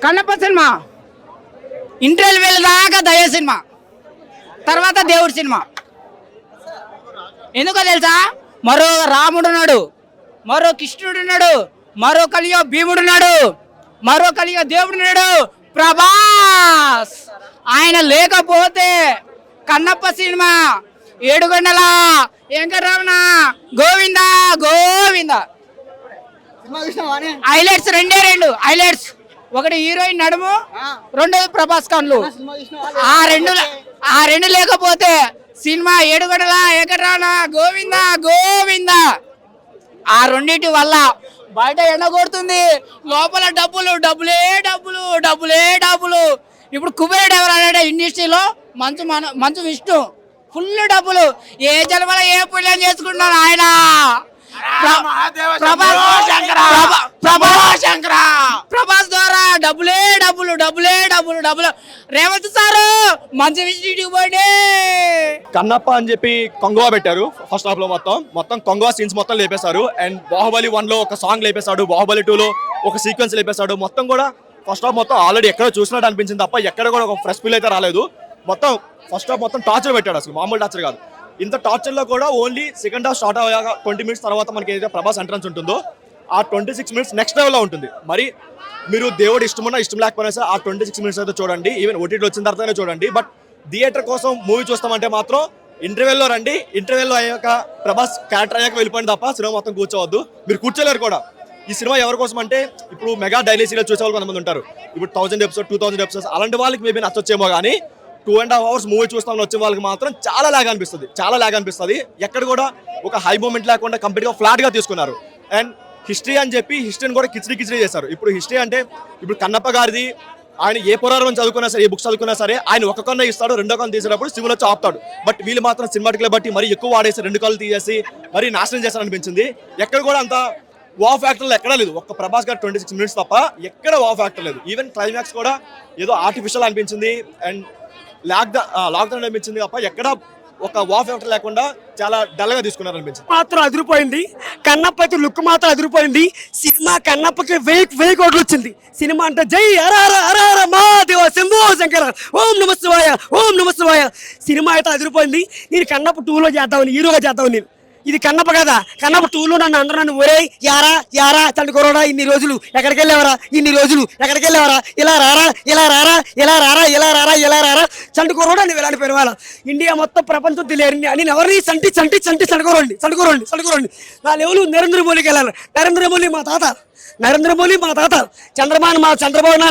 Kannappa cinema interval దాకా దయ cinema, తర్వాత దేవుడి సినిమా. ఎందుకో తెలుసా, మరో రాముడు ఉన్నాడు, మరో కృష్ణుడు ఉన్నాడు, మరో కలియో భీముడు ఉన్నాడు, మరో కలియో దేవుడు ఉన్నాడు ప్రభాస్. ఆయన లేకపోతే కన్నప్ప సినిమా ఏడుగొండల వెంకటరమణ గోవింద గోవింద. హైలైట్స్ రెండే రెండు హైలైట్స్, ఒకటి హీరోయిన్ నడుము, రెండోది ప్రభాస్ కన్నులు. ఆ రెండు లేకపోతే సినిమా ఏడుగొండల వెంకటరమణ గోవింద గోవింద. ఆ రెండింటి వల్ల బయట ఎండ కొడుతుంది, లోపల డబ్బులు డబ్బులే డబ్బులు డబ్బులే డబ్బులు. ఇప్పుడు కుబేరుడు ఎవరు అన్నాడు ఇండస్ట్రీలో? మంచు విష్ణు, ఫుల్ డబ్బులు. ఏ జన్మలో ఏ పుణ్యం చేసుకుంటున్నారు ఆయన. ప్రభాస్ ద్వారా డబ్బులే డబ్బులు డబ్బులే డబ్బులు డబ్బులు. రేవంత్ సారు మంచి విషయం పోండి. కన్నప్ప అని చెప్పి కొంగవా పెట్టారు. ఫస్ట్ హాఫ్ లో మొత్తం కొంగవా సీన్స్ మొత్తం లేపేశారు. అండ్ బాహుబలి 1 లో ఒక సాంగ్ లేపేశాడు, బాహుబలి 2 లో ఒక సీక్వెన్స్ లేపేశాడు. మొత్తం కూడా ఫస్ట్ హాఫ్ మొత్తం ఆల్రెడీ ఎక్కడ చూసినట్టు అనిపించింది తప్ప ఎక్కడ కూడా ఒక ఫ్రెష్ ఫీల్ అయితే రాలేదు. మొత్తం ఫస్ట్ హాఫ్ మొత్తం టార్చర్ పెట్టాడు, అసలు మామూలు టార్చర్ కాదు. ఇంత టార్చర్ లో కూడా ఓన్లీ సెకండ్ హాఫ్ స్టార్ట్ అయ్యాక 20 minutes తర్వాత మనకి ఏదైతే ప్రభాస్ ఎంట్రన్స్ ఉంటుందో ఆ 26 minutes నెక్స్ట్ లెవెల్లో ఉంటుంది. మరి మీరు దేవుడు ఇష్టమున్నా ఇష్టం లేకపోయినా సరే ఆ 26 minutes అయితే చూడండి. ఈవెన్ ఓటీటీ వచ్చిన తర్వాతనే చూడండి. బట్ థియేటర్ కోసం మూవీ చూస్తామంటే మాత్రం ఇంటర్వెల్లో రండి. ఇంటర్వెల్లో అయ్యాక ప్రభాస్ క్యారెక్టర్ అయ్యాక వెళ్ళిపోయింది తప్ప సినిమా మొత్తం కూర్చోవద్దు. మీరు కూర్చోలేరు కూడా. ఈ సినిమా ఎవరి కోసం అంటే ఇప్పుడు మెగా డైలీ సీరియల్ చూసే వాళ్ళు కొంతమంది ఉంటారు. ఇప్పుడు 1000 episodes 2000 episodes అలాంటి వాళ్ళకి మేబీ నచ్చొచ్చేమో, కానీ 2.5 hours మూవీ చూస్తామని వచ్చే వాళ్ళకి మాత్రం చాలా లాగ్ అనిపిస్తుంది. ఎక్కడ కూడా ఒక హై మూమెంట్ లేకుండా కంప్లీట్గా ఫ్లాట్గా తీసుకున్నారు. అండ్ హిస్టరీ అని చెప్పి హిస్టరీని కూడా కిచిడి చేశారు. ఇప్పుడు హిస్టరీ అంటే ఇప్పుడు కన్నప్ప గారిది, ఆయన ఏ పురాణం చదువుకున్నా సరే, ఏ బుక్స్ చదువుకున్నా సరే ఆయన ఒక కన్ను ఇస్తాడు, రెండో కన్ను తీసేటప్పుడు సినిమాలో వచ్చి ఆపుతాడు. బట్ వీళ్ళు మాత్రం సినిమాటిక్లో బట్టి మరి ఎక్కువ వాడేసి 2 కళ్ళు తీసేసి మరి నాశనం చేశారనిపించింది. ఎక్కడ కూడా అంత వావ్ ఫ్యాక్టర్లు ఎక్కడా లేదు. ఒక్క ప్రభాస్ గారు 26 minutes తప్ప ఎక్కడ వావ్ ఫ్యాక్టర్ లేదు. ఈవెన్ క్లైమాక్స్ కూడా ఏదో ఆర్టిఫిషియల్ అనిపించింది అండ్ లాక్డౌన్ అనిపించింది తప్ప ఎక్కడ ఒక వావ్ ఫ్యాక్టర్ లేకుండా చాలా డల్ గా తీసుకున్నారు అనిపించింది. మాత్రం అదిరిపోయింది. కన్నప్పకి లుక్ మాత్రం అదిరిపోయింది. సినిమా కన్నప్పకి 1000 కోట్లు వచ్చింది. సినిమా అంటే జై హర మహాదేవ శంభో శంకర ఓం నమ శివాయ ఓం నమ శివాయ. సినిమా అయితే అదిరిపోయింది. నేను కన్నప్ప 2లో చేద్దామని, హీరోగా చేద్దామని. నేను ఇది కన్నప్ప కదా, కన్నప్ప 2లో నన్ను నన్ను ఒరే యారా తండ్రికోరడా ఇన్ని రోజులు ఎక్కడికి వెళ్ళేవరా, ఇలా రారా చండుకోరడా నువ్వు ఎలాంటి పెరవాలా. ఇండియా మొత్తం ప్రపంచం తెలియదు. నేను ఎవరిని చంటి చండుకోరండి. నా లెవెల్ నరేంద్ర మోడీకి వెళ్ళాలి. నరేంద్ర మోడీ మా తాత, చంద్రబాబు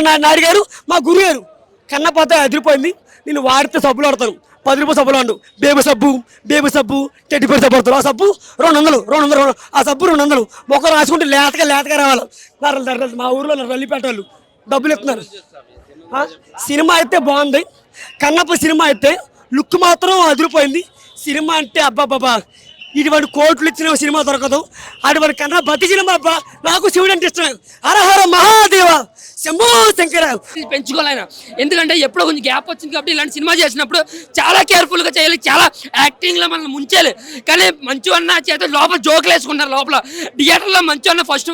నాయుడు గారు మా గురువు గారు. కన్నప్ప అదిరిపోయింది. నేను వాడితే సబ్బులు ఆడతాను, 10 రూపాయలు సబ్బులు అండు. బేబీ సబ్బు 30 సబ్బు పడతారు. ఆ సబ్బు 200. ఆ సబ్బు 200. మొక్క రాసుకుంటే లేతగా రావాలి. మా ఊర్లో రల్లిపేట వాళ్ళు డబ్బులు ఇస్తున్నారు. సినిమా అయితే బాగుంది. కన్నప్ప సినిమా అయితే లుక్ మాత్రం అదిరిపోయింది. సినిమా అంటే అబ్బాబ్బా ఇటువంటి కోట్లు ఇచ్చిన సినిమా దొరకదు. అటువంటి కన్నా బతి సినిమా అబ్బా. నాకు శివుడు అంటే ఇష్టం. హర మహాదేవ శంభో శంకర. పెంచుకోలేనా, ఎందుకంటే ఎప్పుడో కొంచెం గ్యాప్ వచ్చింది కాబట్టి ఇలాంటి సినిమా చేసినప్పుడు చాలా కేర్ఫుల్గా చేయాలి, చాలా యాక్టింగ్లో మనల్ని ముంచాలి. కానీ మంచు అన్న చేత లోపల జోకులు వేసుకున్నారు. లోపల థియేటర్లో మంచు అన్న ఫస్ట్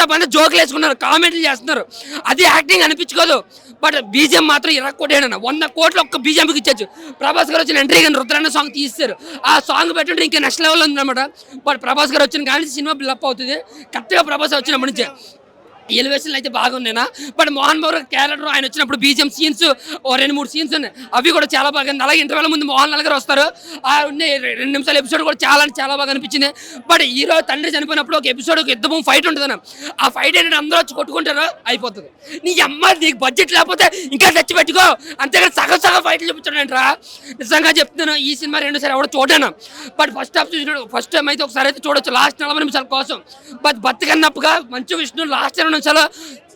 హాఫ్ అంటే జోకులు వేసుకున్నారు, కామెంట్లు చేస్తున్నారు. అది యాక్టింగ్ అనిపించుకోదు. బట్ బీజిఎం మాత్రం 20 కోట్లు 100 కోట్లు ఒక్క బీజిఎంకి ఇచ్చచ్చు. ప్రభాస్ గారు వచ్చిన ఎంట్రీ కానీ రుద్రన్న సాంగ్ తీస్తారు. ఆ సాంగ్ పెట్టుంటే ఇంకా నెక్స్ట్ లెవెల్ ఉందన్నమాట. బట్ ప్రభాస్ గారు వచ్చిన కానీ సినిమా బిల్డప్ అవుతుంది. కరెక్ట్గా ప్రభాస్ వచ్చినప్పటి నుంచే ఎలివేషన్లు అయితే బాగున్నాయినా. బట్ మోహన్ బాబు క్యారెక్టర్ ఆయన వచ్చినప్పుడు బీజిఎం సీన్స్ 2-3 సీన్స్ ఉన్నాయి, అవి కూడా చాలా బాగా. అలాగే ఇంటర్వెల్ ముందు మోహన్ లాల్ గారు వస్తారు. ఆ 2 నిమిషాల ఎపిసోడ్ కూడా చాలా బాగా అనిపించింది. బట్ హీరో తండ్రి చనిపోయినప్పుడు ఒక ఎపిసోడ్ ఒక యుద్ధం ఫైట్ ఉంటుంది. ఆ ఫైట్ ఏంటంటే అందరూ వచ్చి కొట్టుకుంటారు, అయిపోతుంది. నీ అమ్మ నీకు బడ్జెట్ లేకపోతే ఇంకా తెచ్చి పెట్టుకో, అంతేగాని సగం ఫైట్లు చూపించాడంటరా. నిజంగా చెప్తున్నాను, ఈ సినిమా 2 సార్లు ఎవడో చూడాను. బట్ ఫస్ట్ టైం అయితే ఒకసారి అయితే చూడొచ్చు లాస్ట్ 40 నిమిషాల కోసం. బట్ బతికన్నప్పుగా మంచు విష్ణు లాస్ట్ 20 నిమిషాలు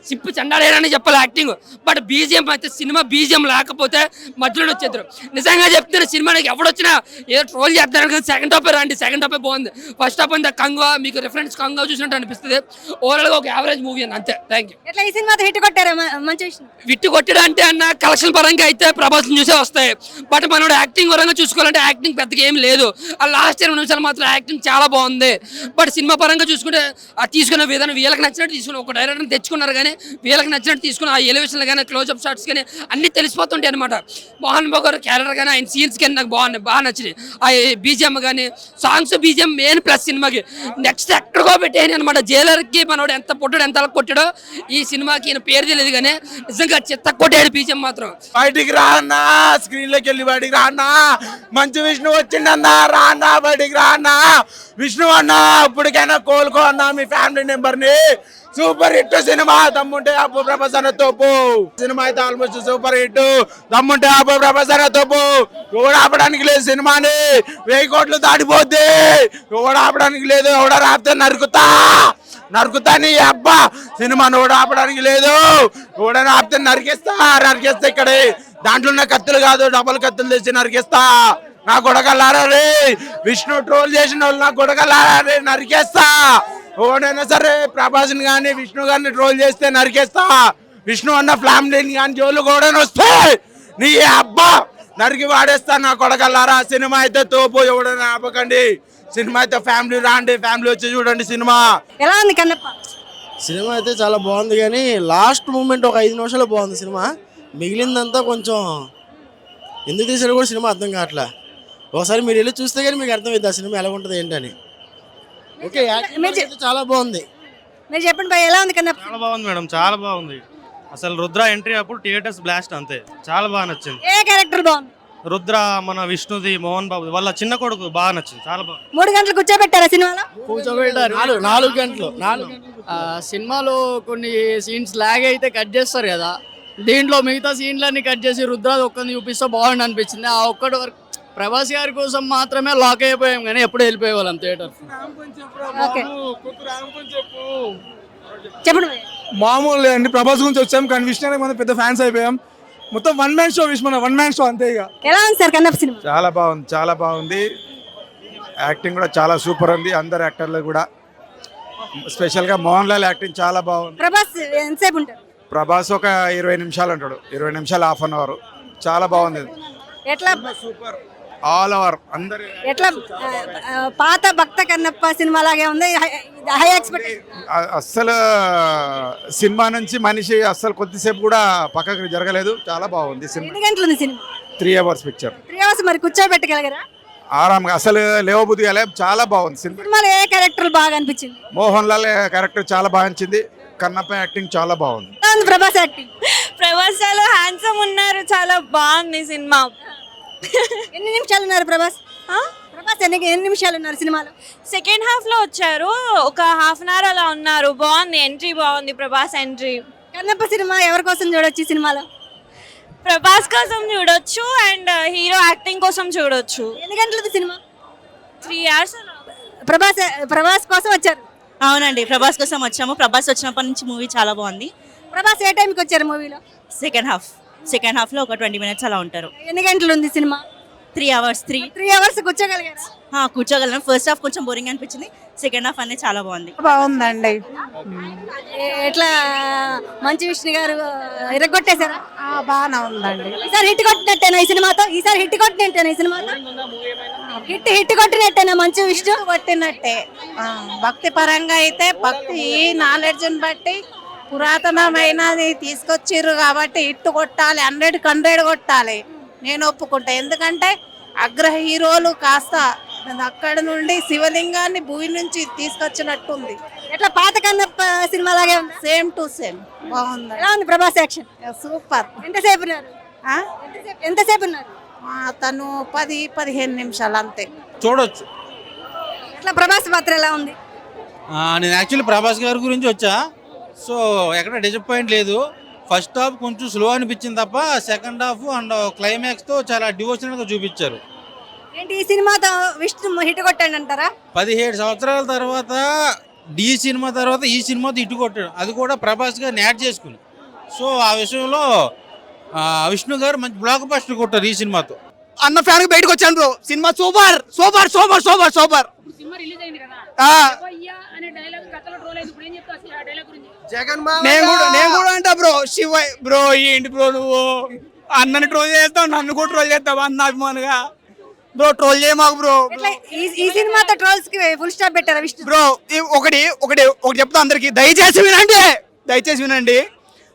సింపు చండాడేనని చెప్పాలి యాక్టింగ్. బట్ బీజిఎం అయితే సినిమా బీజిఎం లేకపోతే మధ్యలో వచ్చేద్దరు. నిజంగా చెప్తున్నా, సినిమాకి ఎవడొచ్చినా ఏదో ట్రోల్ చేస్తారు కానీ సెకండ్ హాఫ్ రండి. సెకండ్ హాఫ్ బాగుంది. ఫస్ట్ హాఫ్ అంతా కంగా మీకు రిఫరెన్స్ కంగా చూసినట్టు అనిపిస్తుంది. ఓవరాల్గా ఒక యావరేజ్ మూవీ అని అంతే. Thank you. ఎట్లా ఈ సినిమా హిట్ కొట్టారా? మంచి విట్టు కొట్టడం అంటే అన్న కలెక్షన్ పరంగా అయితే ప్రభాస్ చూసే వస్తాయి. బట్ మనోడు యాక్టింగ్ పరంగా చూసుకోవాలంటే యాక్టింగ్ పెద్దగా ఏం లేదు. ఆ లాస్ట్ 20 నిమిషాలు మాత్రం యాక్టింగ్ చాలా బాగుంది. బట్ సినిమా పరంగా చూసుకుంటే ఆ తీసుకున్న విధానం వీళ్ళకి నచ్చినట్టు తీసుకుని ఒక డైరెక్టర్ని తెచ్చుకున్నారు. కానీ వీళ్ళకి నచ్చినట్టు తీసుకుని ఆ ఎలివేషన్లు కానీ క్లోజ్అప్ షాట్స్ కానీ అన్నీ తెలిసిపోతుంటాయి అనమాట. మోహన్ బాబు గారు క్యారెక్టర్ కానీ ఆయన సీన్స్ కానీ నాకు బాగా నచ్చినాయి. ఆ బీజిఎం కానీ సాంగ్స్ బీజిఎం మెయిన్ ప్లస్ సినిమాకి. నెక్స్ట్ ఎక్కడికో పెట్టేయని అనమాట. జైలర్కి మనోడు ఎంత పొట్టాడు ఎంత అలా కొట్టాడో ఈ సినిమాకి ఈయన పేరు తెలియదు కానీ నిజంగా చిత్త కొట్టాడు బీజిఎం మాత్రం. బయటికి రానా, స్క్రీన్ లోకి వెళ్ళి బయటికి రానా, మంచి విష్ణు వచ్చిందన్నా, రానా బయటికి రానా, విష్ణు అన్నా ఇప్పటికైనా కోలుకో అన్నా మీ ఫ్యామిలీ మెంబర్ ని. సూపర్ హిట్ సినిమా, దమ్ముంటే అప్పు ప్రపంచన తోపు సినిమా అయితే ఆల్మోస్ట్ సూపర్ హిట్. దమ్ముంటే అప్పు ప్రపంచన తోపు ఎవడు ఆపడానికి లేదు సినిమాని. 1000 కోట్లు దాటిపోద్ది, ఎవడు ఆపడానికి లేదు. ఎవడ రాపితే నరుకుతా నీ అబ్బా. సినిమాను ఎవడు ఆపడానికి లేదు. ఎవడైనా ఆపితే నరికేస్తా ఇక్కడే. దాంట్లో ఉన్న కత్తులు కాదు, డబల్ కత్తులు తెచ్చి నరికేస్తా. నా గొడగలారా రే, విష్ణు ట్రోల్ చేసిన వాళ్ళు నా గొడగలారా రే, నరికేస్తా. ఎవడైనా సరే ప్రభాస్ని కానీ విష్ణు గారిని ట్రోల్ చేస్తే నరికేస్తా. విష్ణు అన్న ఫ్యామిలీని కానీ జోలు కూడా వస్తే నీ అబ్బా నరికి వాడేస్తా నా కొడగలారా. సినిమా అయితే తోపు, ఎవడైనా ఆపకండి. సినిమా అయితే ఫ్యామిలీ రాండి, ఫ్యామిలీ వచ్చి చూడండి సినిమా. ఎలా ఉంది కన్నప్ప? సినిమా అయితే చాలా బాగుంది, కానీ లాస్ట్ మూమెంట్ ఒక 5 నిమిషాలు బాగుంది సినిమా. మిగిలిందంతా కొంచెం ఎందుకు తీసారో కూడా సినిమా అర్థం కావట్లే. ఒకసారి మీరు వెళ్ళి చూస్తే కానీ మీకు అర్థమైంది ఆ సినిమా ఎలా ఉంటుంది ఏంటని. ఓకే, యాక్టింగ్ అయితే చాలా బాగుంది. మీరు చెప్పండి భయ్, ఎలా ఉంది కన్నప్ప? చాలా బాగుంది మేడం, చాలా బాగుంది. అసలు రుద్ర ఎంట్రీ అప్పుడు థియేటర్స్ బ్లాస్ట్ అంతే, చాలా బాగా నచ్చింది. ఏ క్యారెక్టర్ బాగుంది? రుద్ర మన విష్ణుది, మోహన్ బాబు వాళ్ళ చిన్న కొడుకు బాగా నచ్చింది, చాలా బాగుంది. 3 గంటలు కూర్చోబెట్టారా సినిమాలో? కూర్చోబెట్టారు 4 గంటలు. సినిమాలో కొన్ని సీన్స్ లాగ్ అయితే కట్ చేస్తారు కదా, దీంట్లో మిగతా సీన్లన్నీ కట్ చేసి రుద్రాది ఒక్కరిని చూపిస్తే బాగుండి అనిపించింది. ఆ ఒక్కటి వరకు ప్రభాస్ గారి కోసం మాత్రమే లాక్ అయిపోయాం, కానీ ఎప్పుడు వెళ్ళిపోయేవాళ్ళం థియేటర్. ఓకే. చెప్పండి భయ్. మామూలు అండి, ప్రభాస్ గురించి వచ్చాం కానీ విష్ణు మనం పెద్ద ఫ్యాన్స్ అయిపోయాం. మొత్తం వన్ మ్యాన్ షో అంతే. ఇక ఎలా ఉంది సార్ కన్నప్ప సినిమా? చాలా బాగుంది. యాక్టింగ్ కూడా చాలా సూపర్ ఉంది. అందరు యాక్టర్లు కూడా, స్పెషల్ గా మోహన్ లాల్ యాక్టింగ్ చాలా బాగుంది. ప్రభాస్ ఎంతసేపు ఉంటారు? ప్రభాస్ ఒక 20 నిమిషాలు అంటాడు, 20 నిమిషాలు, హాఫ్ అన్ అవర్. చాలా బాగుంది. ఎట్లా సూపర్ ఆల్ ఓవర్ అందరు. ఎట్లా పాత భక్త కన్నప్ప సినిమా లాగే ఉంది? High expectation. అస్సలు సినిమా నుంచి మనిషి అస్సలు కొద్దిసేపు కూడా పక్కకి జరగలేదు. చాలా బాగుంది సినిమా. ఎన్ని గంటలు ఉంది సినిమా? 3 hours picture. 3 hours మరి కూర్చోబెట్టగలగరా? ఆరాంగా అసలు లేవబుద్ధి కాలే. చాలా బాగుంది సినిమా. సినిమాలో ఏ క్యారెక్టర్ బాగా అనిపించింది? మోహన్ లాల్ క్యారెక్టర్ చాలా బాగా నచ్చింది. కన్నప్ప యాక్టింగ్ చాలా బాగుంది. ప్రభాస్ యాక్టింగ్? ప్రభాస్ చాలా హ్యాండ్సమ్ ఉన్నారు, చాలా బాగుంది సినిమా. ఎన్ని నిమిషాలు ఉన్నారు ప్రభాస్? ప్రభాస్ ఎన్ని నిమిషాలు ఉన్నారు సినిమాలో? సెకండ్ హాఫ్ లో వచ్చారు, ఒక ½ an hour అలా ఉన్నారు. బాగుంది, ఎంట్రీ బాగుంది, ప్రభాస్ ఎంట్రీ. కన్నప్ప సినిమా ఎవరి కోసం చూడొచ్చు ఈ సినిమాలో? ప్రభాస్ కోసం చూడొచ్చు అండ్ హీరో యాక్టింగ్ కోసం చూడొచ్చు. ఎన్ని గంటలది సినిమా? 3 hours. ప్రభాస్ కోసం వచ్చారు? అవునండి, ప్రభాస్ కోసం వచ్చాము. ప్రభాస్ వచ్చినప్పటి నుంచి మూవీ చాలా బాగుంది. ప్రభాస్ ఏ టైంకి వచ్చారు మూవీలో? సెకండ్ హాఫ్ లో ఒక 20 minutes అలా ఉంటారు. ఎన్ని గంటలు ఉంది సినిమా? 3 hours. 3 hours కూర్చోగలిగారు? కూర్చోగలను. ఫస్ట్ హాఫ్ కొంచెం బోరింగ్ అనిపించింది, సెకండ్ హాఫ్ అనేది చాలా బాగుంది. బాగుందండి. ఎట్లా మంచి విష్ణు గారు ఇరగొట్టేశారా? బాగానే ఉందండి. ఈసారి హిట్ కొట్టినట్టేనా ఈ సినిమాతో? హిట్ కొట్టినట్టేనా మంచి విష్ణు? కొట్టినట్టే. భక్తి పరంగా అయితే భక్తి నాలెడ్జ్ని బట్టి పురాతనమైనది తీసుకొచ్చిర్రు కాబట్టి హిట్ కొట్టాలి, 100కి 100 కొట్టాలి. నేను ఒప్పుకుంటా. ఎందుకంటే అగ్ర హీరోలు కాస్త అక్కడ నుండి శివలింగాన్ని భూమి నుంచి తీసుకొచ్చినట్టుంది. ఎట్లా పాత కన్నప్ప సినిమా లాగే ఉంది? సేమ్ టు సేమ్ బాగుంది. ఎలా ఉంది ప్రభాస్ యాక్షన్? సూపర్. ఎంతసేపు ఉన్నారు? తను 10-15 నిమిషాలు అంతే. చూడొచ్చు. ఎట్లా ప్రభాస్ పాత్ర ఎలా ఉంది? నేను యాక్చువల్లీ ప్రభాస్ గారి గురించి వచ్చా, సో ఎక్కడ డిసప్పాయింట్ లేదు. ఫస్ట్ హాఫ్ కొంచెం స్లో అనిపించింది తప్ప సెకండ్ హాఫ్ అండ్ క్లైమాక్స్తో చాలా డివోషనల్గా చూపించారు. ఏంటి ఈ సినిమాతో విష్ణు హిట్ కొట్టాడు అంటారా? 17 సంవత్సరాల తర్వాత డి సినిమా తర్వాత ఈ సినిమాతో హిట్ కొట్టాడు, అది కూడా ప్రభాస్ గారిని యాడ్ చేసుకుని. సో ఆ విషయంలో విష్ణు గారు మంచి బ్లాక్ బస్టర్ కొట్టారు ఈ సినిమాతో. అన్న ఫ్యాన్ బయటకు వచ్చాను bro. Cinema super super super super super. Cinema release అయింది కదా, అనే డైలాగ్ గతంలో ట్రోల్ అయింది. ఇప్పుడు ఏం చెప్తావు అసలు ఆ డైలాగ్ గురించి? నేను కూడా అంటా బ్రో. శివ బ్రో ఏంటి బ్రో నువ్వు అన్నని ట్రోల్ చేస్తావు, నన్ను కూడా ట్రోల్ చేస్తావు అన్న అభిమానుగా. బ్రో ట్రోల్ చేయమాకు బ్రో. ఈ సినిమాతో ట్రోల్స్ కి ఫుల్ స్టాప్ పెట్టారా విష్ణు? బ్రో ఒకటి చెప్తా అందరికి, దయచేసి వినండి. దయచేసి వినండి.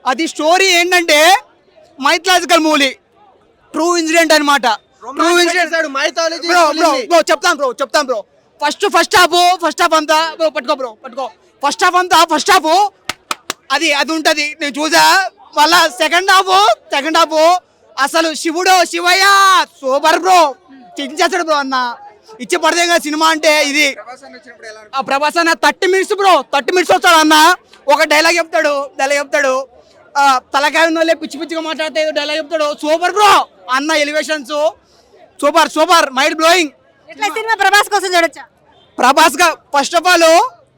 అది స్టోరీ ఏంటంటే మైథలాజికల్ మూవీ, ట్రూ ఇన్సిడెంట్ అనమాట. ట్రూ ఇన్సిడెంట్ చెప్తాను బ్రో. ఫస్ట్ హాఫ్ అంతా పట్టుకో. ఫస్ట్ హాఫ్ అది ఉంటది, నేను చూసా. మళ్ళా సెకండ్ హాఫ్ అసలు శివయ్య సూపర్ బ్రో, చించేస్తాడు బ్రో అన్న. ఇచ్చి పడితే కదా సినిమా అంటే ఇది. ఆ ప్రభాస్ అన్న 30 minutes వస్తాడు అన్న. ఒక డైలాగ్ చెప్తాడు తలకాయ ఉన్నోళ్ళే పిచ్చిగా మాట్లాడితే డైలాగ్ చెప్తాడు. సూపర్ బ్రో అన్న, elevations super mind blowing. Cinema Prabhas కోసం చూడొచ్చా? ఫస్ట్ ఆఫ్ ఆల్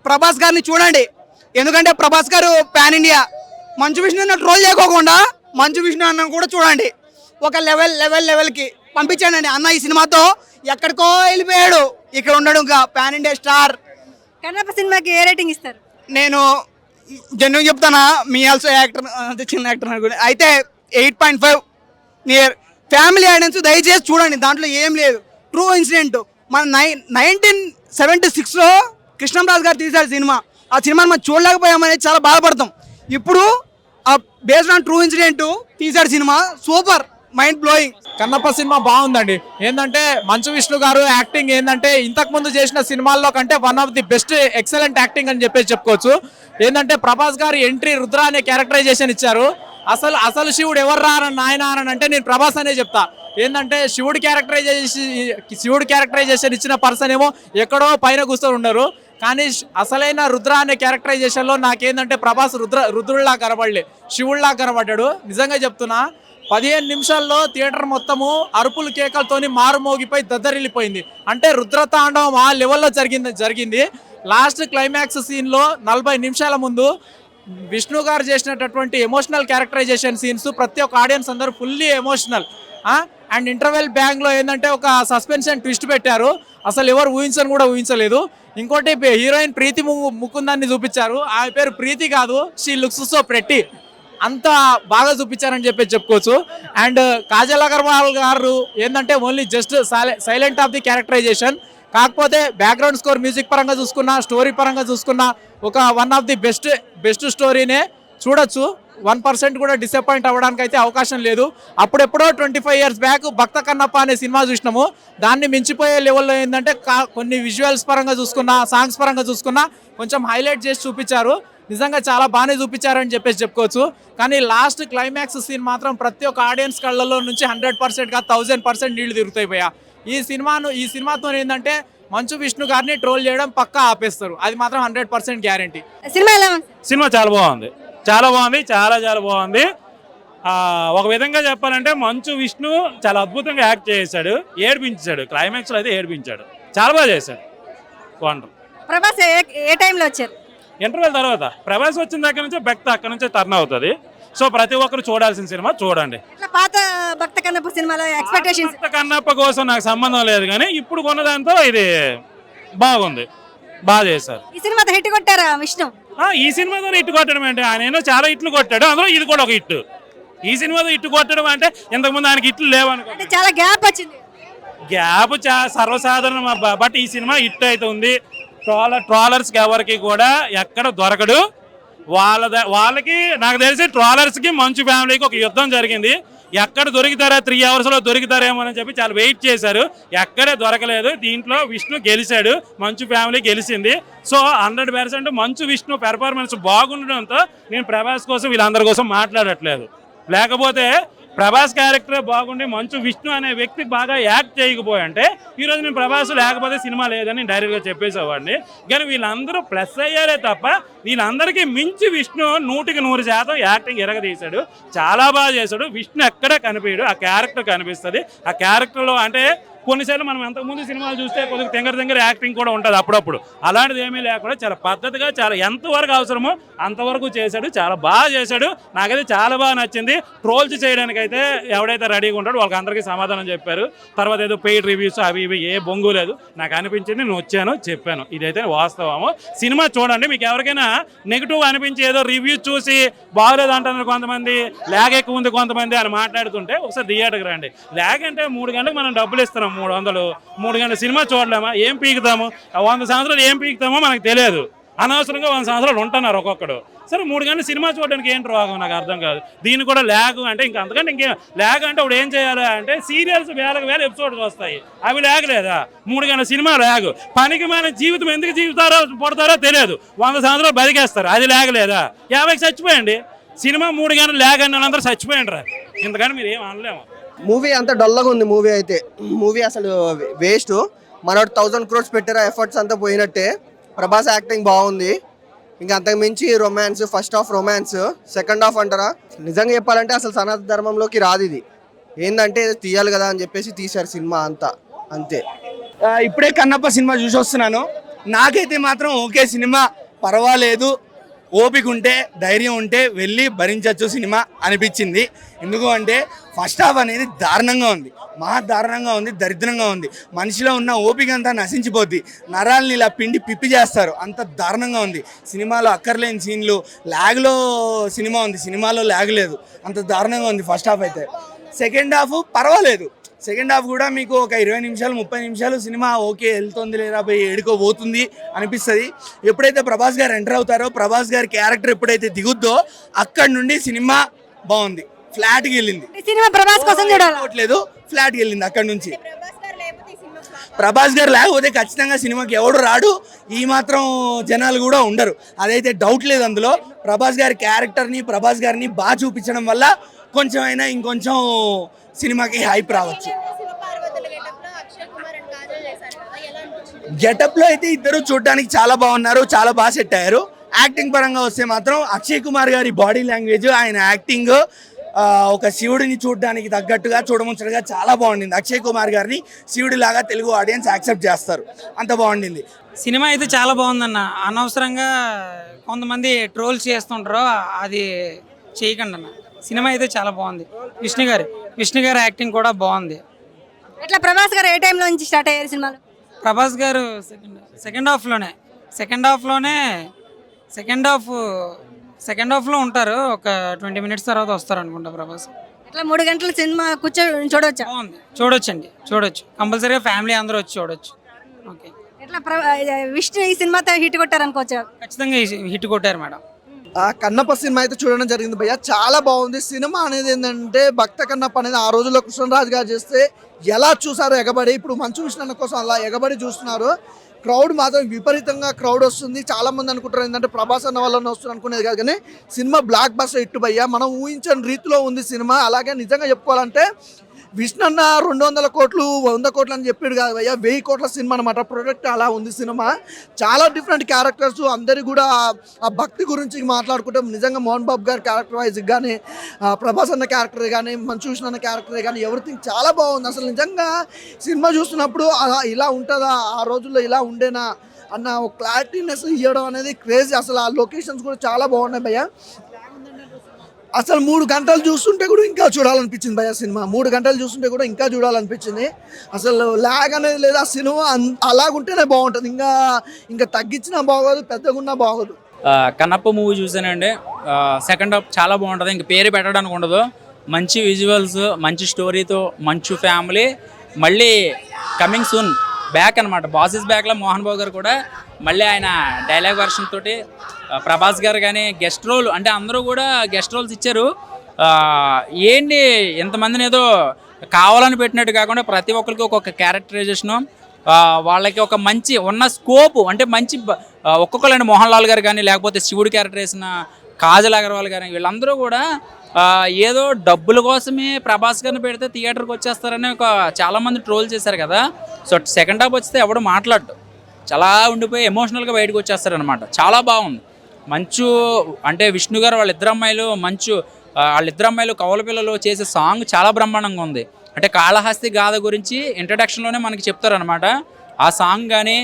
ప్రభాస్ గారిని చూడండి, ఎందుకంటే ప్రభాస్ గారు పాన్ ఇండియా. మంచు విష్ణు అన్న ట్రోల్ చేయకోకుండా మంచు విష్ణు అన్న కూడా చూడండి. ఒక లెవెల్కి పంపించండి అన్న. ఈ సినిమాతో ఎక్కడికో వెళ్ళిపోయాడు, ఇక్కడ ఉన్నాడు ఇంకా పాన్ ఇండియా స్టార్. కన్నప్ప సినిమాకి ఏ రేటింగ్ ఇస్తారు? నేను జెన్యున్ చెప్తానా, మీ ఆల్సో యాక్టర్, చిన్న యాక్టర్ అనుకోండి, అయితే 8.5 నియర్. ఫ్యామిలీ ఆడియన్స్ దయచేసి చూడండి, దాంట్లో ఏం లేదు. ట్రూ ఇన్సిడెంట్ మన 1976లో కృష్ణంరాజు గారు తీశారు సినిమా. ఆ సినిమాని మనం చూడలేకపోయామనేది చాలా బాధపడతాం. ఇప్పుడు బేస్డ్ ఆన్ ట్రూ ఇన్సిడెంట్ తీశాడు cinema. Super mind blowing. Kannappa cinema బాగుందండి. ఏంటంటే మంచు విష్ణు గారు యాక్టింగ్ ఏంటంటే ఇంతకు ముందు చేసిన సినిమాల్లో కంటే one of the best excellent acting అని చెప్పేసి చెప్పుకోవచ్చు. ఏంటంటే ప్రభాస్ గారు ఎంట్రీ రుద్ర అనే క్యారెక్టరైజేషన్ ఇచ్చారు. అసలు శివుడు ఎవరు నాయన అని అంటే నేను ప్రభాస్ అనే చెప్తా. ఏంటంటే శివుడు క్యారెక్టరైజేషన్ ఇచ్చిన పర్సన్ ఏమో ఎక్కడో పైన కూర్చొని ఉన్నారు, కానీ అసలైన రుద్ర అనే క్యారెక్టరైజేషన్లో నాకేందంటే ప్రభాస్ రుద్రుడిలా కనబడలే, శివుడిలా కనబడ్డాడు. నిజంగా చెప్తున్నా, 15 నిమిషాల్లో థియేటర్ మొత్తము అరుపులు కేకలతోని మారుమోగిపోయి దద్దరిల్లిపోయింది. అంటే రుద్రతాండవం ఆ లెవెల్లో జరిగింది. లాస్ట్ క్లైమాక్స్ సీన్లో 40 నిమిషాల ముందు విష్ణు గారు చేసినటువంటి ఎమోషనల్ క్యారెక్టరైజేషన్ సీన్స్ ప్రతి ఒక్క ఆడియన్స్ అందరూ ఫుల్లీ ఎమోషనల్. అండ్ ఇంటర్వెల్ బ్యాంగ్లో ఏంటంటే ఒక సస్పెన్షన్ ట్విస్ట్ పెట్టారు, అసలు ఎవరు ఊహించలేదు. ఇంకోటి హీరోయిన్ ప్రీతి ముకుందాన్ని చూపించారు. ఆమె పేరు ప్రీతి కాదు, షీ లుక్స్ సో ప్రెట్టి. అంత బాగా చూపించారని చెప్పుకోవచ్చు. అండ్ కాజల్ అగర్వాల్ గారు ఏంటంటే only just silent of the characterization. కాకపోతే బ్యాక్గ్రౌండ్ స్కోర్, మ్యూజిక్ పరంగా చూసుకున్నా, స్టోరీ పరంగా చూసుకున్నా ఒక వన్ ఆఫ్ ది బెస్ట్ స్టోరీనే చూడొచ్చు. 1% కూడా డిసప్పాయింట్ అవ్వడానికి అయితే అవకాశం లేదు. అప్పుడెప్పుడో 25 years బ్యాక్ భక్త కన్నప్ప అనే సినిమా చూసినాము. దాన్ని మించిపోయే లెవెల్లో ఏంటంటే కొన్ని విజువల్స్ పరంగా చూసుకున్నా, సాంగ్స్ పరంగా చూసుకున్నా కొంచెం హైలైట్ చేసి చూపించారు. నిజంగా చాలా బాగానే చూపించారని చెప్పుకోవచ్చు. కానీ లాస్ట్ క్లైమాక్స్ సీన్ మాత్రం ప్రతి ఒక్క ఆడియన్స్ కళ్ళల్లో నుంచి 100% కాదు 1000% నీళ్లు తిరుగుతాయి భయ్యా. ఈ సినిమాతో ఏంటంటే మంచు విష్ణు గారిని ట్రోల్ చేయడం పక్కా ఆపేస్తారు, అది మాత్రం 100% గ్యారంటీ. సినిమా చాలా బాగుంది. చాలా బాగుంది. ఒక విధంగా చెప్పాలంటే మంచు విష్ణు చాలా అద్భుతంగా యాక్ట్ చేశాడు, ఏడిపించాడు. క్లైమాక్స్లో అయితే ఏడిపించాడు, చాలా బాగా చేశాడు. ప్రభాస్ ఏ టైంలో వచ్చారు? ఇంటర్వెల్ తర్వాత. ప్రభాస్ వచ్చిన దగ్గర నుంచి భక్త అక్కడ నుంచి టర్న్ అవుతుంది. సో ప్రతి ఒక్కరు చూడాల్సిన సినిమా చూడండి. పాత భక్త కన్నప్ప సినిమాలో ఎక్స్పెక్టేషన్స్? భక్త కన్నప్ప కోసం నాకు సంబంధం లేదు, కానీ ఇప్పుడు కొన్న దాంతో ఇది బాగుంది, బాగా చేశారు. ఈ సినిమాతో హిట్ కొట్టారా విష్ణు? ఈ సినిమాతో హిట్ కొట్టడం అంటే ఆయన చాలా హిట్లు కొట్టాడు, అందులో ఇది కూడా ఒక హిట్. ఈ సినిమాతో హిట్ కొట్టడం అంటే ఇంతకుముందు ఆయనకి హిట్లు లేవనుకో, చాలా గ్యాప్ వచ్చింది. గ్యాప్ సర్వసాధారణం అబ్బా. బట్ ఈ సినిమా హిట్ అవుతుంది. ట్రాలర్స్కి ఎవరికి కూడా ఎక్కడ దొరకడు. వాళ్ళకి నాకు తెలిసి ట్రాలర్స్కి మంచు ఫ్యామిలీకి ఒక యుద్ధం జరిగింది. ఎక్కడ దొరుకుతారా, 3 hours దొరుకుతారేమో అని చెప్పి చాలా వెయిట్ చేశారు, ఎక్కడే దొరకలేదు. దీంట్లో విష్ణు గెలిచాడు, మంచు ఫ్యామిలీ గెలిచింది. సో 100% మంచు విష్ణు పెర్ఫార్మెన్స్ బాగుండడంతో నేను ప్రభాస్ కోసం వీళ్ళందరి కోసం మాట్లాడట్లేదు. లేకపోతే ప్రభాస్ క్యారెక్టర్ బాగుండి మంచు విష్ణు అనే వ్యక్తి బాగా యాక్ట్ చేయకపోయంటే ఈరోజు నేను ప్రభాస్ లేకపోతే సినిమా లేదని డైరెక్ట్గా చెప్పేసేవాడిని. కానీ వీళ్ళందరూ ప్లస్ అయ్యారే తప్ప వీళ్ళందరికీ మించి విష్ణు 100% యాక్టింగ్ ఎరగదీశాడు, చాలా బాగా చేశాడు. విష్ణు ఎక్కడే కనిపించాడు, ఆ క్యారెక్టర్ కనిపిస్తుంది. ఆ క్యారెక్టర్లో అంటే కొన్నిసార్లు మనం అంతకుముందు సినిమాలు చూస్తే కొద్దిగా తెంగర యాక్టింగ్ కూడా ఉంటుంది అప్పుడప్పుడు. అలాంటిది ఏమీ లేకుండా చాలా పద్ధతిగా, చాలా ఎంతవరకు అవసరమో అంతవరకు చేశాడు, చాలా బాగా చేశాడు. నాకైతే చాలా బాగా నచ్చింది. ట్రోల్స్ చేయడానికి అయితే ఎవడైతే రెడీగా ఉంటాడో వాళ్ళకి అందరికీ సమాధానం చెప్పారు. తర్వాత ఏదో పెయిడ్ రివ్యూస్ అవి ఇవి ఏ బొంగు లేదు. నాకు అనిపించింది, నేను వచ్చాను చెప్పాను, ఇదైతే వాస్తవము. సినిమా చూడండి. మీకు ఎవరికైనా నెగిటివ్ అనిపించి ఏదో రివ్యూ చూసి బాగలేదు అంటున్నారు కొంతమంది, ల్యాగ్ ఎక్కువ ఉంది కొంతమంది అని మాట్లాడుతుంటే ఒకసారి థియేటర్కి రండి. ల్యాగ్ అంటే 3 గంటలకు మనం డబ్బులు ఇస్తున్నాం, 300. 3 గంటల సినిమా చూడలేమా? ఏం పీకుతాము? 100 సంవత్సరాలు ఏం పీకుతామో మనకు తెలియదు. అనవసరంగా 100 సంవత్సరాలు ఉంటున్నారు ఒక్కొక్కడు. సరే 3 గంటలు సినిమా చూడడానికి ఏంటి రోగం నాకు అర్థం కాదు. దీన్ని కూడా ల్యాగ్ అంటే ఇంకా అంతకంటే ఇంకేం ల్యాగ్ అంటే ఇప్పుడు ఏం చేయాలి అంటే సీరియల్స్ వేలకు వేల ఎపిసోడ్స్ వస్తాయి, అవి ల్యాగ్ లేదా? 3 గంటల సినిమా ల్యాగ్. పనికి మన జీవితం ఎందుకు జీవితారో పుడతారో తెలియదు, 100 సంవత్సరాలు బతికేస్తారు, అది ల్యాగ్ లేదా? 50కి చచ్చిపోయండి. సినిమా 3 గంటలు ల్యాగ్ అని వాళ్ళందరూ చచ్చిపోయండి రా, ఇంతకని మీరు ఏం అనలేము. మూవీ అంత డల్గా ఉంది. మూవీ అయితే మూవీ అసలు వేస్ట్. మనోడు 1000 crores పెట్టారు, ఎఫర్ట్స్ అంతా పోయినట్టే. ప్రభాస్ యాక్టింగ్ బాగుంది, ఇంకా అంతకు మించి romance. First half romance, second half అంటారా నిజంగా చెప్పాలంటే అసలు సనాతన ధర్మంలోకి రాదు. ఇది ఏంటంటే తీయాలి కదా అని చెప్పేసి తీశారు సినిమా అంతా, అంతే. ఇప్పుడే కన్నప్ప సినిమా చూసి వస్తున్నాను. నాకైతే మాత్రం ఓకే, సినిమా పర్వాలేదు, ఓపిక ఉంటే ధైర్యం ఉంటే వెళ్ళి భరించవచ్చు సినిమా అనిపించింది. ఎందుకు అంటే ఫస్ట్ హాఫ్ అనేది దారుణంగా ఉంది, మహా దారుణంగా ఉంది, దరిద్రంగా ఉంది. మనిషిలో ఉన్న ఓపిక అంతా నశించిపోద్ది, నరాలని ఇలా పిండి పిప్పి చేస్తారు, అంత దారుణంగా ఉంది. సినిమాలో అక్కర్లేని సీన్లు, ల్యాగ్లో సినిమా ఉంది, సినిమాలో ల్యాగ్ లేదు, అంత దారుణంగా ఉంది ఫస్ట్ హాఫ్ అయితే. సెకండ్ హాఫ్ పర్వాలేదు, సెకండ్ హాఫ్ కూడా మీకు ఒక 20 నిమిషాలు 30 నిమిషాలు సినిమా ఓకే వెళ్తుంది, లేదా పోయి ఏడుకోబోతుంది అనిపిస్తుంది. ఎప్పుడైతే ప్రభాస్ గారు ఎంటర్ అవుతారో, ప్రభాస్ గారి క్యారెక్టర్ ఎప్పుడైతే దిగుద్దో అక్కడి నుండి సినిమా బాగుంది, ఫ్లాట్కి వెళ్ళింది. సినిమా ప్రభాస్ కోసం చూడలేదు, ఫ్లాట్కి వెళ్ళింది అక్కడి నుంచి. ప్రభాస్ గారు లేకపోతే ఖచ్చితంగా సినిమాకి ఎవడు రాడు, ఈ మాత్రం జనాలు కూడా ఉండరు, అదైతే డౌట్ లేదు అందులో. ప్రభాస్ గారి క్యారెక్టర్ని, ప్రభాస్ గారిని బాగా చూపించడం వల్ల కొంచెం అయినా ఇంకొంచెం సినిమాకి హైప్ రావచ్చు. గెటప్ లో అయితే ఇద్దరు చూడడానికి చాలా బాగున్నారు, చాలా బాగా సెట్ అయ్యారు. యాక్టింగ్ పరంగా వస్తే మాత్రం అక్షయ్ కుమార్ గారి బాడీ లాంగ్వేజ్, ఆయన యాక్టింగ్ ఒక శివుడిని చూడడానికి తగ్గట్టుగా చూడముచ్చటగా చాలా బాగుండింది. అక్షయ్ కుమార్ గారిని శివుడి లాగా తెలుగు ఆడియన్స్ యాక్సెప్ట్ చేస్తారు, అంత బాగుండింది. సినిమా అయితే చాలా బాగుందన్న. అనవసరంగా కొంతమంది ట్రోల్స్ చేస్తుంటారు, అది చేయకండి అన్న. సినిమా అయితే చాలా బాగుంది. విష్ణు గారి యాక్టింగ్ కూడా బాగుంది. ఎట్లా ప్రభాస్ గారు ఏ టైంలో నుంచి స్టార్ట్ అయ్యారు సినిమాలో? ప్రభాస్ గారు సెకండ్ హాఫ్లో ఉంటారు, ఒక 20 minutes తర్వాత వస్తారు అనుకుంటా ప్రభాస్. ఎట్లా 3 గంటల సినిమా చూడొచ్చా? బాగుంది, చూడొచ్చు కంపల్సరీగా ఫ్యామిలీ అందరూ వచ్చి చూడొచ్చు. ఓకే. ఎట్లా విష్ణు ఈ సినిమాతో హిట్ కొట్టారు అనుకోవచ్చా? ఖచ్చితంగా హిట్ కొట్టారు మేడం. కన్నప్ప సినిమా అయితే చూడడం జరిగింది భయ్య, చాలా బాగుంది. సినిమా అనేది ఏంటంటే భక్త కన్నప్ప అనేది ఆ రోజుల్లో కృష్ణరాజు గారు చేస్తే ఎలా చూసారో ఎగబడి, ఇప్పుడు మంచు విష్ణు కోసం అలా ఎగబడి చూస్తున్నారు. క్రౌడ్ మాత్రం విపరీతంగా క్రౌడ్ వస్తుంది. చాలా మంది అనుకుంటారు ఏంటంటే ప్రభాస్ అన్న వాళ్ళని వస్తుంది అనుకునేది కాదు, కానీ సినిమా బ్లాక్ బస్టర్ హిట్ భయ్య. మనం ఊహించని రీతిలో ఉంది సినిమా. అలాగే నిజంగా చెప్పుకోవాలంటే విష్ణు అన్న 200 కోట్లు 100 కోట్లు అని చెప్పాడు కాదు భయ్య, 1000 కోట్ల సినిమా అనమాట. ప్రొడక్ట్ అలా ఉంది సినిమా. చాలా డిఫరెంట్ క్యారెక్టర్స్, అందరి కూడా ఆ భక్తి గురించి మాట్లాడుకుంటే నిజంగా మోహన్ బాబు గారి క్యారెక్టర్ వైజ్ కానీ, ప్రభాస్ అన్న క్యారెక్టర్ కానీ, మంచు విష్ణు అన్న క్యారెక్టర్ కానీ, ఎవ్రీథింగ్ చాలా బాగుంది. అసలు నిజంగా సినిమా చూస్తున్నప్పుడు ఇలా ఉంటుందా, ఆ రోజుల్లో ఇలా ఉండేనా అన్న ఒక క్లారిటీనెస్ ఇవ్వడం అనేది క్రేజీ. అసలు ఆ లొకేషన్స్ కూడా చాలా బాగున్నాయి భయ్య. అసలు 3 గంటలు చూస్తుంటే కూడా ఇంకా చూడాలనిపించింది భయ్య సినిమా. 3 గంటలు చూస్తుంటే కూడా ఇంకా చూడాలనిపించింది. అసలు లాగ్ అనేది లేదు, ఆ సినిమా అలాగుంటేనే బాగుంటుంది. ఇంకా తగ్గించినా బాగోదు, పెద్దగా ఉన్నా బాగోదు. కన్నప్ప మూవీ చూసానండి. సెకండ్ హాఫ్ చాలా బాగుంటుంది, ఇంక పేరు పెట్టడానికి ఉండదు. మంచి విజువల్స్, మంచి స్టోరీతో, మంచి ఫ్యామిలీ. మళ్ళీ కమింగ్ సూన్ బ్యాక్ అనమాట. బాస్ ఇస్ బ్యాక్లో మోహన్ బాబు గారు కూడా మళ్ళీ ఆయన డైలాగ్ వర్షన్ తోటి, ప్రభాస్ గారు కానీ గెస్ట్ రోల్, అంటే అందరూ కూడా గెస్ట్ రోల్స్ ఇచ్చారు. ఏంటి ఎంతమందిని ఏదో కావాలని పెట్టినట్టు కాకుండా ప్రతి ఒక్కరికి ఒక్కొక్క క్యారెక్టరైజేషను, వాళ్ళకి ఒక మంచి ఉన్న స్కోపు, అంటే మంచి ఒక్కొక్కరు మోహన్ లాల్ గారు కానీ, లేకపోతే శివుడి క్యారెక్టర్ వేసిన కాజల్ అగర్వాల్ గారు, వీళ్ళందరూ కూడా ఏదో డబ్బుల కోసమే ప్రభాస్ గారిని పెడితే థియేటర్కి వచ్చేస్తారని చాలామంది ట్రోల్ చేశారు కదా. సో సెకండ్ హాఫ్ వస్తే ఎవడు మాట్లాడు, చాలా ఉండిపోయి ఎమోషనల్గా బయటకు వచ్చేస్తారనమాట. చాలా బాగుంది. మంచు అంటే విష్ణు గారు వాళ్ళిద్దరు అమ్మాయిలు కవల పిల్లలు చేసే సాంగ్ చాలా బ్రహ్మాండంగా ఉంది. అంటే కాళహస్తి గాథ గురించి ఇంట్రడక్షన్లోనే మనకి చెప్తారనమాట. ఆ సాంగ్ కానీ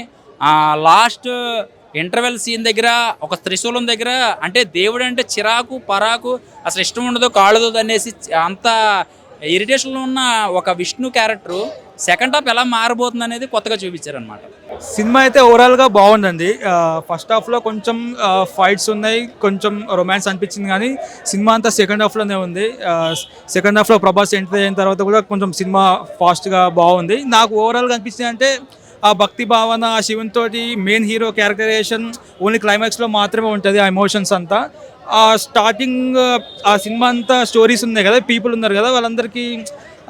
లాస్ట్ ఇంటర్వెల్ సీన్ దగ్గర ఒక త్రిశూలం దగ్గర, అంటే దేవుడు అంటే చిరాకు పరాకు అసలు ఇష్టం ఉండదు, కాళ్ళదు అనేసి అంత ఇరిటేషన్లో ఉన్న ఒక విష్ణు క్యారెక్టరు సెకండ్ హాఫ్ ఎలా మారబోతుంది అనేది కొత్తగా చూపించారనమాట. సినిమా అయితే ఓవరాల్గా బాగుందండి. ఫస్ట్ హాఫ్లో కొంచెం ఫైట్స్ ఉన్నాయి, కొంచెం రొమాన్స్ అనిపించింది, కానీ సినిమా అంతా సెకండ్ హాఫ్లోనే ఉంది. సెకండ్ హాఫ్లో ప్రభాస్ ఎంటర్ అయిన తర్వాత కూడా కొంచెం సినిమా ఫాస్ట్గా బాగుంది. నాకు ఓవరాల్గా అనిపించింది అంటే ఆ భక్తి భావన ఆ శివునితోటి మెయిన్ హీరో క్యారెక్టరైజేషన్ ఓన్లీ క్లైమాక్స్లో మాత్రమే ఉంటుంది ఆ ఎమోషన్స్ అంతా. ఆ స్టార్టింగ్ ఆ సినిమా అంతా స్టోరీస్ ఉన్నాయి కదా, పీపుల్ ఉన్నారు కదా, వాళ్ళందరికీ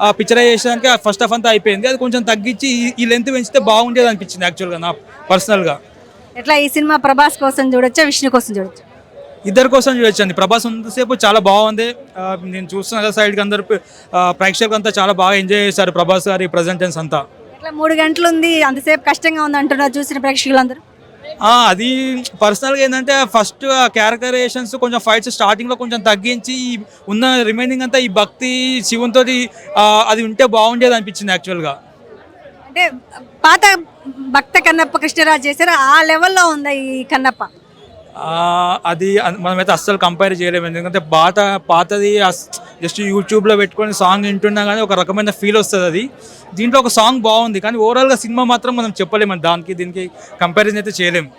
ఆ పిక్చరైజేషన్కి ఫస్ట్ హాఫ్ అంతా అయిపోయింది. అది కొంచెం తగ్గించి ఈ లెంత్ పెంచితే బాగుండేది అనిపించింది యాక్చువల్గా నా పర్సనల్గా. ఎట్లా ఈ సినిమా ప్రభాస్ కోసం చూడొచ్చా, విష్ణు కోసం చూడొచ్చా? ఇద్దరి కోసం చూడొచ్చండి. ప్రభాస్ ఉన్నంతసేపు చాలా బాగుంది. నేను చూస్తున్నా కదా సైడ్కి అందరు ప్రేక్షకులు అంతా చాలా బాగా ఎంజాయ్ చేశారు ప్రభాస్ గారి ప్రజెంటెన్స్ అంతా. ఎట్లా 3 గంటలు ఉంది, అంతసేపు కష్టంగా ఉంది అంటున్నారు చూసిన ప్రేక్షకులందరూ. అది పర్సనల్గా ఏంటంటే ఫస్ట్ ఆ క్యారెక్టరైజేషన్స్ కొంచెం ఫైట్స్ స్టార్టింగ్లో కొంచెం తగ్గించి ఉన్న రిమైనింగ్ అంతా ఈ భక్తి శివునితో అది ఉంటే బాగుండేది అనిపించింది యాక్చువల్గా. అంటే పాత భక్త కన్నప్ప కృష్ణరాజు చేశారు, ఆ లెవెల్లో ఉందా ఈ కన్నప్ప? అది మనమైతే అస్సలు కంపేర్ చేయలేము. ఎందుకంటే పాతది జస్ట్ యూట్యూబ్లో పెట్టుకొని సాంగ్ వింటున్నా కానీ ఒక రకమైన ఫీల్ వస్తుంది. అది దీంట్లో ఒక సాంగ్ బాగుంది కానీ ఓవరాల్గా సినిమా మాత్రం మనం చెప్పలేము, దీనికి కంపారిజన్ అయితే చేయలేము.